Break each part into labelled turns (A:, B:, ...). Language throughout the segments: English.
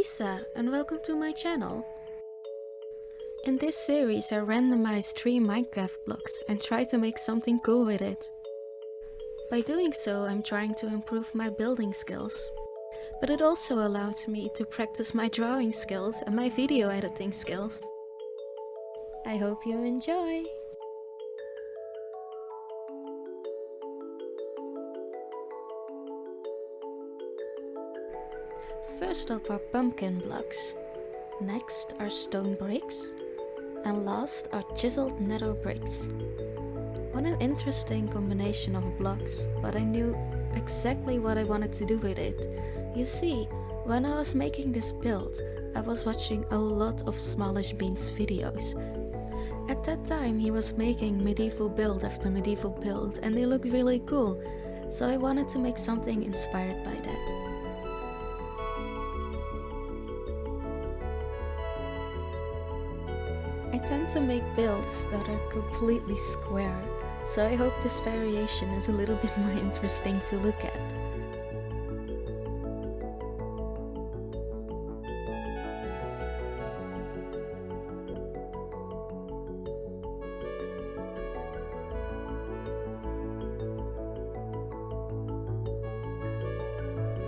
A: Lisa, and welcome to my channel. In this series I randomized 3 Minecraft blocks and try to make something cool with it. By doing so I'm trying to improve my building skills. But it also allows me to practice my drawing skills and my video editing skills. I hope you enjoy! First up are pumpkin blocks, next are stone bricks, and last are chiseled nether bricks. What an interesting combination of blocks, but I knew exactly what I wanted to do with it. You see, when I was making this build, I was watching a lot of SmalishBeans videos. At that time he was making medieval build after medieval build and they looked really cool, so I wanted to make something inspired by that. I tend to make builds that are completely square, so I hope this variation is a little bit more interesting to look at.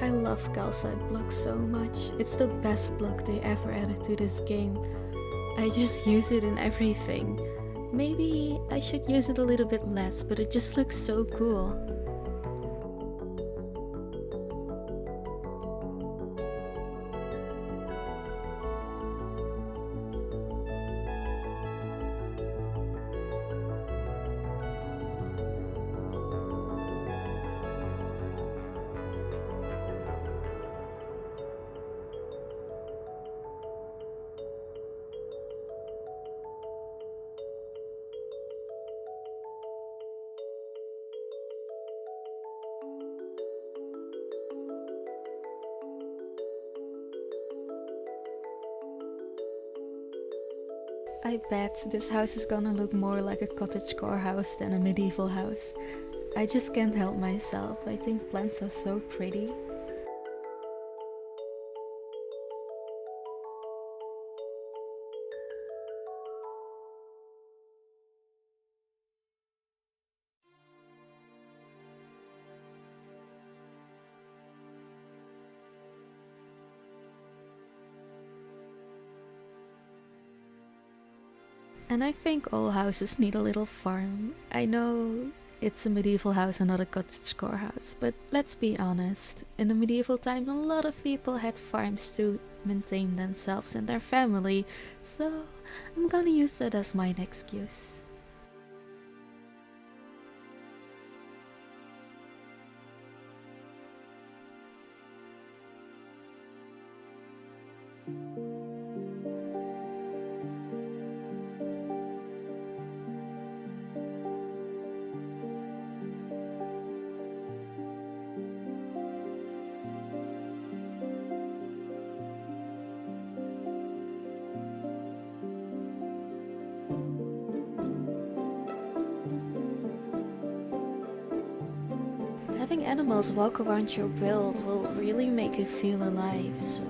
A: I love calcite blocks so much, it's the best block they ever added to this game. I just use it in everything. Maybe I should use it a little bit less, but it just looks so cool. I bet this house is gonna look more like a cottagecore house than a medieval house. I just can't help myself, I think plants are so pretty. And I think all houses need a little farm. I know it's a medieval house and not a cottagecore house, but let's be honest. In the medieval times a lot of people had farms to maintain themselves and their family, so I'm gonna use that as my excuse. Having animals walk around your build will really make it feel alive, so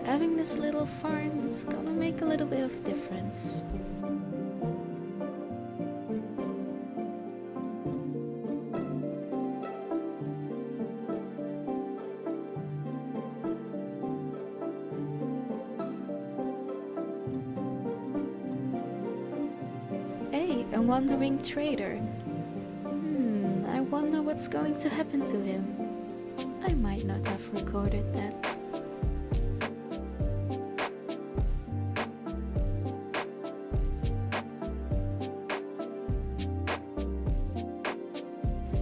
A: having this little farm is gonna make a little bit of difference. Hey, a wandering trader. I wonder what's going to happen to him. I might not have recorded that.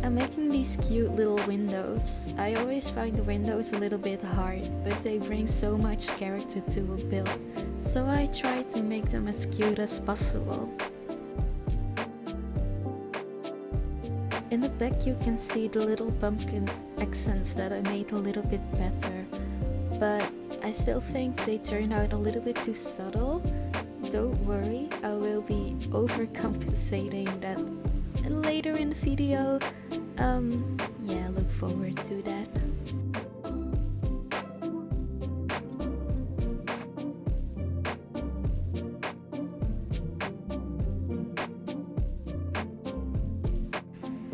A: I'm making these cute little windows. I always find the windows a little bit hard, but they bring so much character to a build, so I try to make them as cute as possible. In the back you can see the little pumpkin accents that I made a little bit better, but I still think they turn out a little bit too subtle. Don't worry, I will be overcompensating that later in the video. Yeah, look forward to that.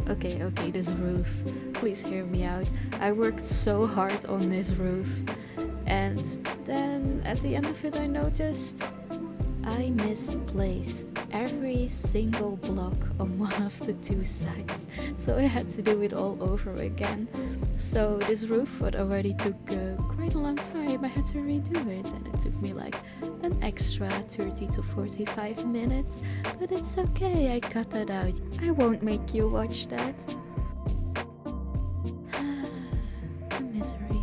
A: Okay, this roof. Please hear me out. I worked so hard on this roof. And then at the end of it I noticed I misplaced every single block on one of the two sides. So I had to do it all over again. So this roof, what already took quite a long time, I had to redo it. And it took me like an extra 30 to 45 minutes. But it's okay, I cut that out. I won't make you watch that. Misery.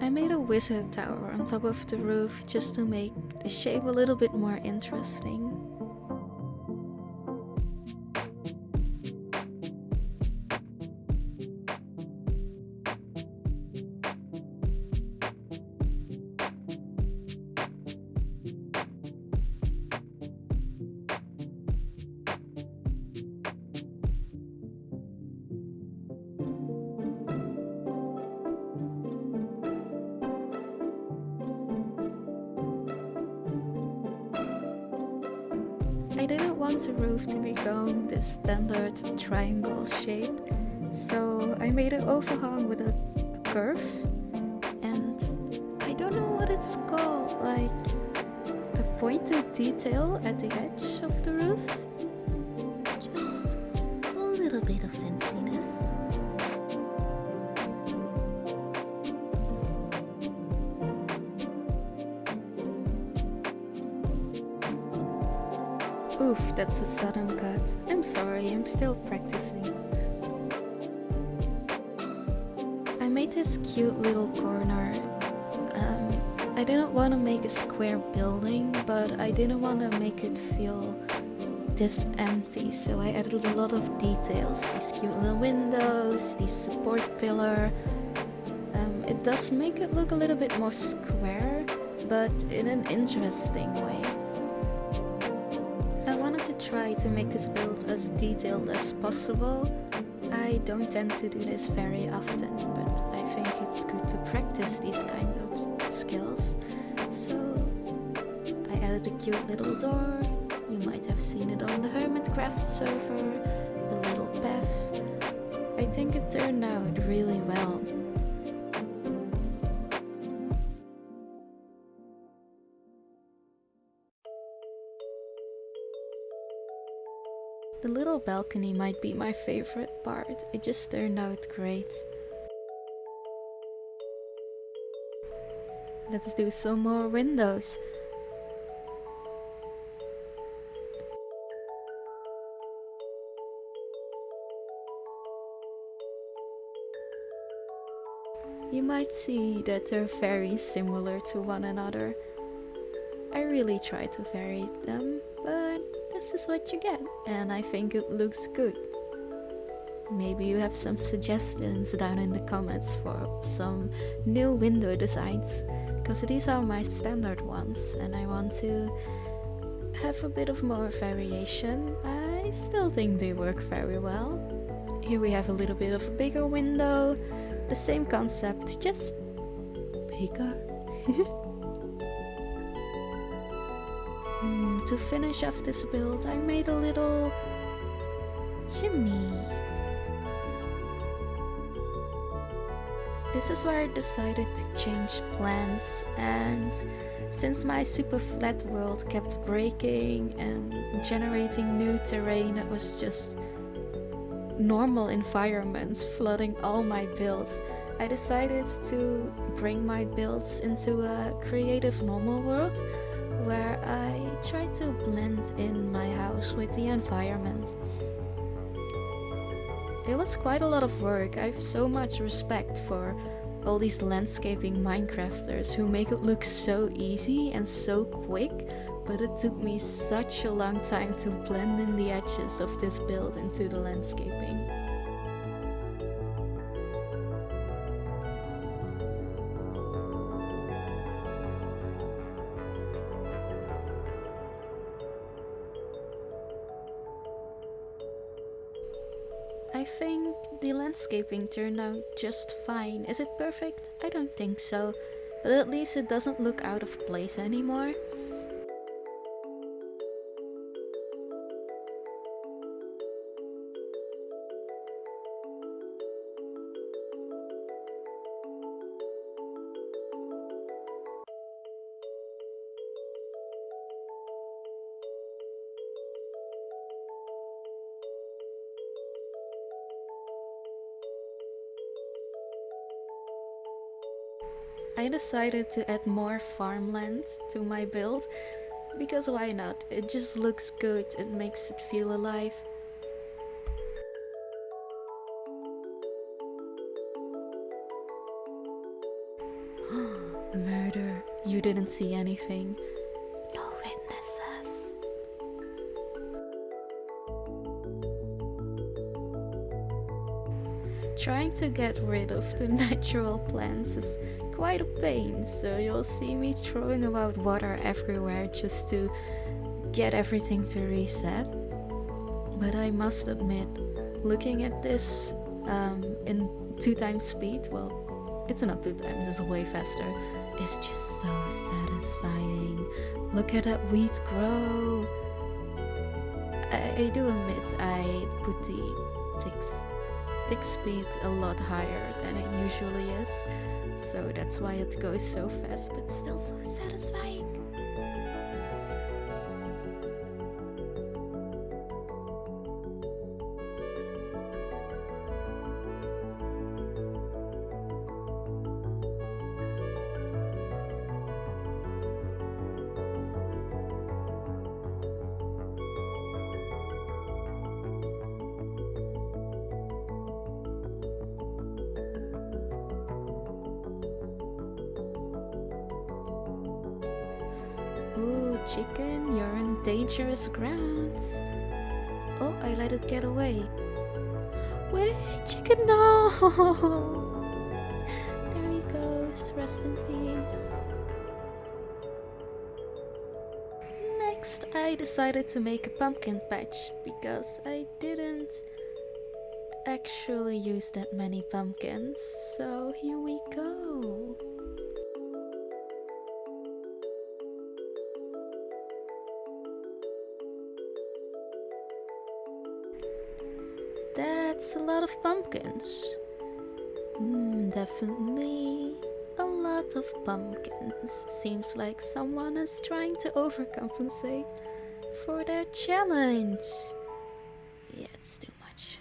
A: I made a wizard tower on top of the roof just to make the shape a little bit more interesting. I didn't want the roof to become this standard triangle shape, so I made an overhang with a curve, and I don't know what it's called, like a pointed detail at the edge of the roof. Just a little bit of fanciness. Oof, that's a sudden cut. I'm sorry, I'm still practicing. I made this cute little corner. I didn't want to make a square building, but I didn't want to make it feel this empty, so I added a lot of details. These cute little windows, this support pillar. It does make it look a little bit more square, but in an interesting way. I wanted to try to make this build as detailed as possible. I don't tend to do this very often, but I think it's good to practice these kind of skills. So I added a cute little door. You might have seen it on the Hermitcraft server, a little path. I think it turned out really well. The little balcony might be my favorite part. It just turned out great. Let's do some more windows. You might see that they're very similar to one another. I really try to vary them, but this is what you get, and I think it looks good. Maybe you have some suggestions down in the comments for some new window designs, because these are my standard ones and I want to have a bit of more variation. I still think they work very well. Here we have a little bit of a bigger window, the same concept, just bigger. To finish off this build, I made a little chimney. This is where I decided to change plans, and since my super flat world kept breaking and generating new terrain that was just normal environments flooding all my builds, I decided to bring my builds into a creative normal world where I try to blend in my house with the environment. It was quite a lot of work. I have so much respect for all these landscaping Minecrafters who make it look so easy and so quick, but it took me such a long time to blend in the edges of this build into the landscaping. I think the landscaping turned out just fine. Is it perfect? I don't think so, but at least it doesn't look out of place anymore. I decided to add more farmland to my build, because why not? It just looks good, it makes it feel alive. Murder, you didn't see anything. No witnesses. Trying to get rid of the natural plants is quite a pain, so you'll see me throwing about water everywhere just to get everything to reset. But I must admit, looking at this in 2 times speed, well, it's not 2 times, it's way faster, it's just so satisfying. Look at that wheat grow. I do admit I put the tick speed a lot higher than it usually is, so that's why it goes so fast, but still so satisfying. Ooh, chicken, you're in dangerous grounds. Oh, I let it get away. Wait, chicken, no! There he goes, rest in peace. Next, I decided to make a pumpkin patch, because I didn't actually use that many pumpkins, so here we go. That's a lot of pumpkins. Definitely a lot of pumpkins. Seems like someone is trying to overcompensate for their challenge. Yeah, it's too much.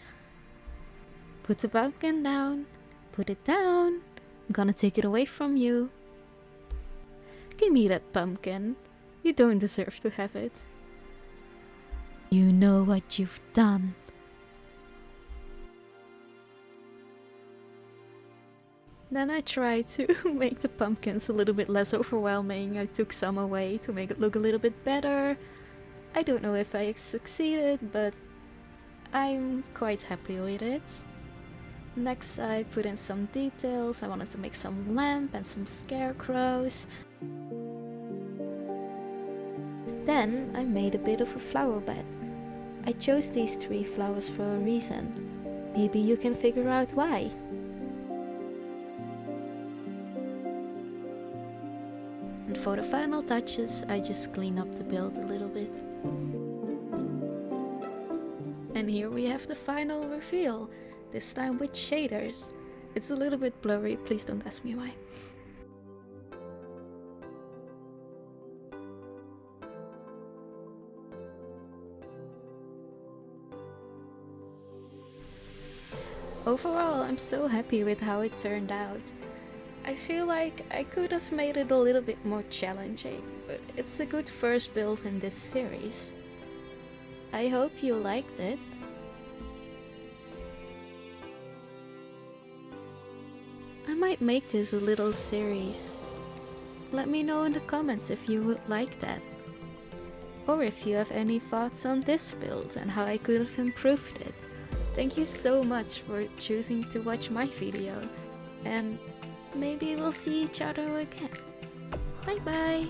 A: Put the pumpkin down. Put it down. I'm gonna take it away from you. Give me that pumpkin. You don't deserve to have it. You know what you've done. Then I tried to make the pumpkins a little bit less overwhelming. I took some away to make it look a little bit better. I don't know if I succeeded, but I'm quite happy with it. Next I put in some details. I wanted to make some lamp and some scarecrows. Then I made a bit of a flower bed. I chose these 3 flowers for a reason. Maybe you can figure out why. And for the final touches, I just clean up the build a little bit. And here we have the final reveal, this time with shaders. It's a little bit blurry, please don't ask me why. Overall, I'm so happy with how it turned out. I feel like I could have made it a little bit more challenging, but it's a good first build in this series. I hope you liked it. I might make this a little series. Let me know in the comments if you would like that. or if you have any thoughts on this build and how I could have improved it. Thank you so much for choosing to watch my video, and maybe we'll see each other again. Bye bye!